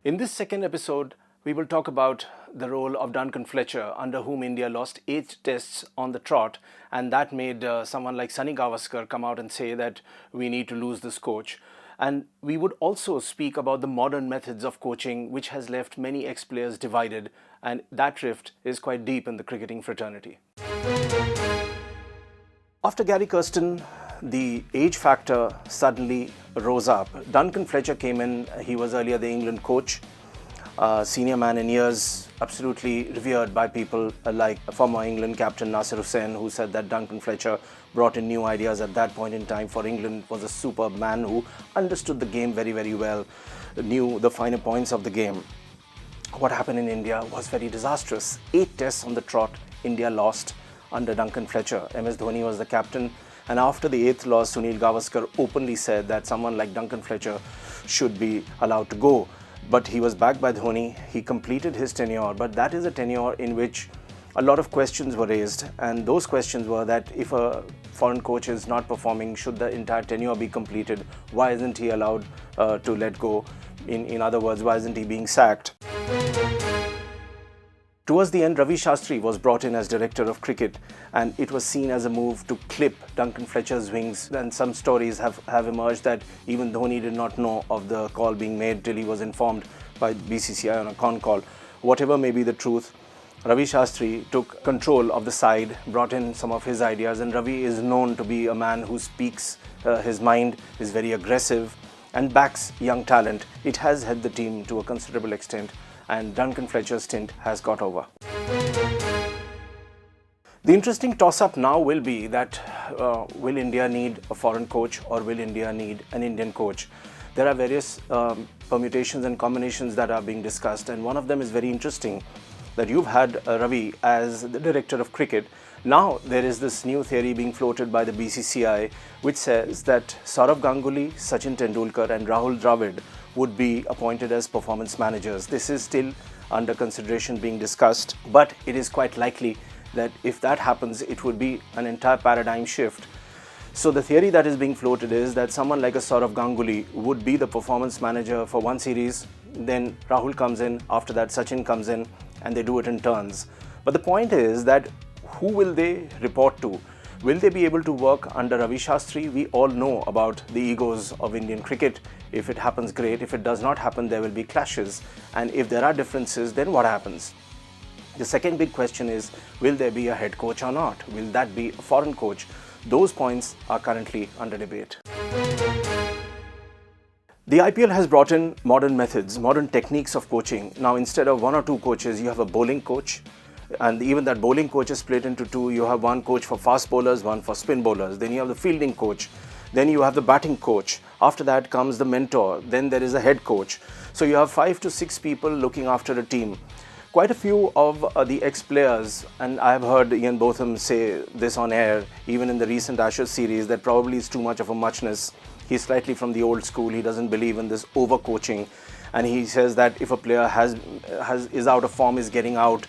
In this second episode, we will talk about the role of Duncan Fletcher, under whom India lost 8 tests on the trot, and that made someone like Sunny Gavaskar come out and say that we need to lose this coach. And we would also speak about the modern methods of coaching, which has left many ex-players divided, and that rift is quite deep in the cricketing fraternity. After Gary Kirsten, the age factor suddenly rose up. Duncan Fletcher came in. He was earlier the England coach, senior man in years, absolutely revered by people like former England captain Nasser Hussain, who said that Duncan Fletcher brought in new ideas at that point in time for England, was a superb man who understood the game very, very well, knew the finer points of the game. What happened in India was very disastrous. 8 tests on the trot, India lost under Duncan Fletcher. MS Dhoni was the captain, and after the 8th loss, Sunil Gavaskar openly said that someone like Duncan Fletcher should be allowed to go. But he was backed by Dhoni. He completed his tenure, but that is a tenure in which a lot of questions were raised, and those questions were that if a foreign coach is not performing, should the entire tenure be completed? Why isn't he allowed to let go? In other words, why isn't he being sacked? Towards the end, Ravi Shastri was brought in as director of cricket, and it was seen as a move to clip Duncan Fletcher's wings. And some stories have emerged that even Dhoni did not know of the call being made till he was informed by BCCI on a con call. Whatever may be the truth, Ravi Shastri took control of the side, brought in some of his ideas, and Ravi is known to be a man who speaks his mind, is very aggressive, and backs young talent. It has helped the team to a considerable extent, and Duncan Fletcher's stint has got over. The interesting toss-up now will be that will India need a foreign coach or will India need an Indian coach? There are various permutations and combinations that are being discussed, and one of them is very interesting, that you've had Ravi as the director of cricket. Now there is this new theory being floated by the BCCI which says that Sourav Ganguly, Sachin Tendulkar and Rahul Dravid would be appointed as performance managers. This is still under consideration, being discussed, but it is quite likely that if that happens, it would be an entire paradigm shift. So the theory that is being floated is that someone like a Sourav Ganguly would be the performance manager for one series, then Rahul comes in, after that Sachin comes in, and they do it in turns. But the point is that who will they report to? Will they be able to work under Ravi Shastri? We all know about the egos of Indian cricket. If it happens, great. If it does not happen, there will be clashes. And if there are differences, then what happens? The second big question is, will there be a head coach or not? Will that be a foreign coach? Those points are currently under debate. The IPL has brought in modern methods, modern techniques of coaching. Now, instead of 1 or 2 coaches, you have a bowling coach. And even that bowling coach is split into 2. You have one coach for fast bowlers, one for spin bowlers. Then you have the fielding coach. Then you have the batting coach. After that comes the mentor. Then there is a head coach. So you have 5 to 6 people looking after a team. Quite a few of the ex-players, and I have heard Ian Botham say this on air, even in the recent Ashes series, that probably is too much of a muchness. He's slightly from the old school. He doesn't believe in this over-coaching. And he says that if a player is out of form, is getting out,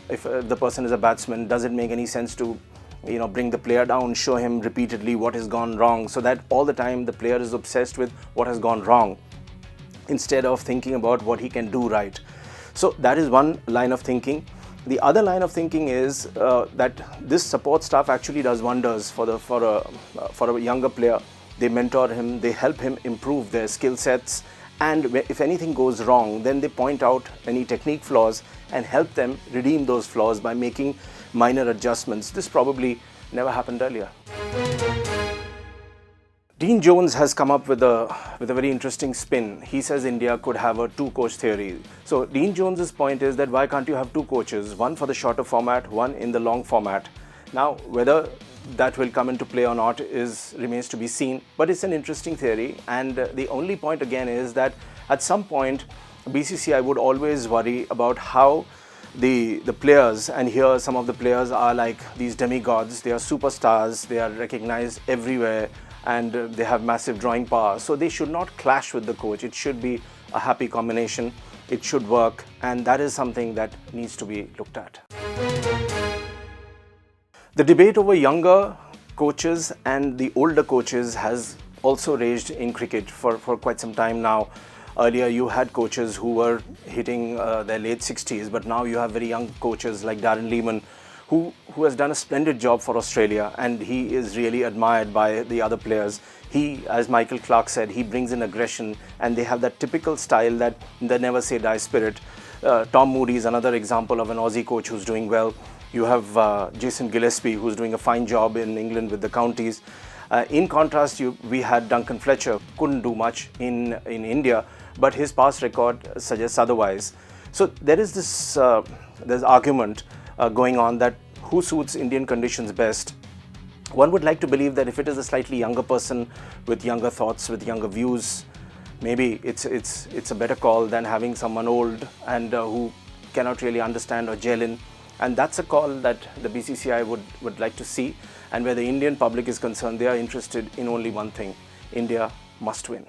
if the person is a batsman, does it make any sense to bring the player down, show him repeatedly what has gone wrong, so that all the time the player is obsessed with what has gone wrong instead of thinking about what he can do right. So that is one line of thinking. The other line of thinking is that this support staff actually does wonders for a younger player. They mentor him, they help him improve their skill sets, and if anything goes wrong, then they point out any technique flaws and help them redeem those flaws by making minor adjustments. This probably never happened earlier. Dean Jones has come up with a very interesting spin. He says India could have a 2-coach theory. So Dean Jones's point is that why can't you have 2 coaches, one for the shorter format, one in the long format? Now, whether that will come into play or not remains to be seen, but it's an interesting theory. And the only point again is that at some point BCCI would always worry about how the players, and here some of the players are like these demigods, they are superstars, they are recognized everywhere, and they have massive drawing power. So they should not clash with the coach. It should be a happy combination. It should work, and that is something that needs to be looked at. The debate over younger coaches and the older coaches has also raged in cricket for quite some time now. Earlier, you had coaches who were hitting their late 60s, but now you have very young coaches like Darren Lehmann, who has done a splendid job for Australia, and he is really admired by the other players. He, as Michael Clarke said, he brings in aggression, and they have that typical style, that the never say die spirit. Tom Moody is another example of an Aussie coach who's doing well. You have Jason Gillespie, who's doing a fine job in England with the counties. In contrast, we had Duncan Fletcher, couldn't do much in India, but his past record suggests otherwise. So there is this there's argument going on that who suits Indian conditions best. One would like to believe that if it is a slightly younger person with younger thoughts, with younger views, maybe it's a better call than having someone old and who cannot really understand or gel in. And that's a call that the BCCI would like to see. And where the Indian public is concerned, they are interested in only one thing: India must win.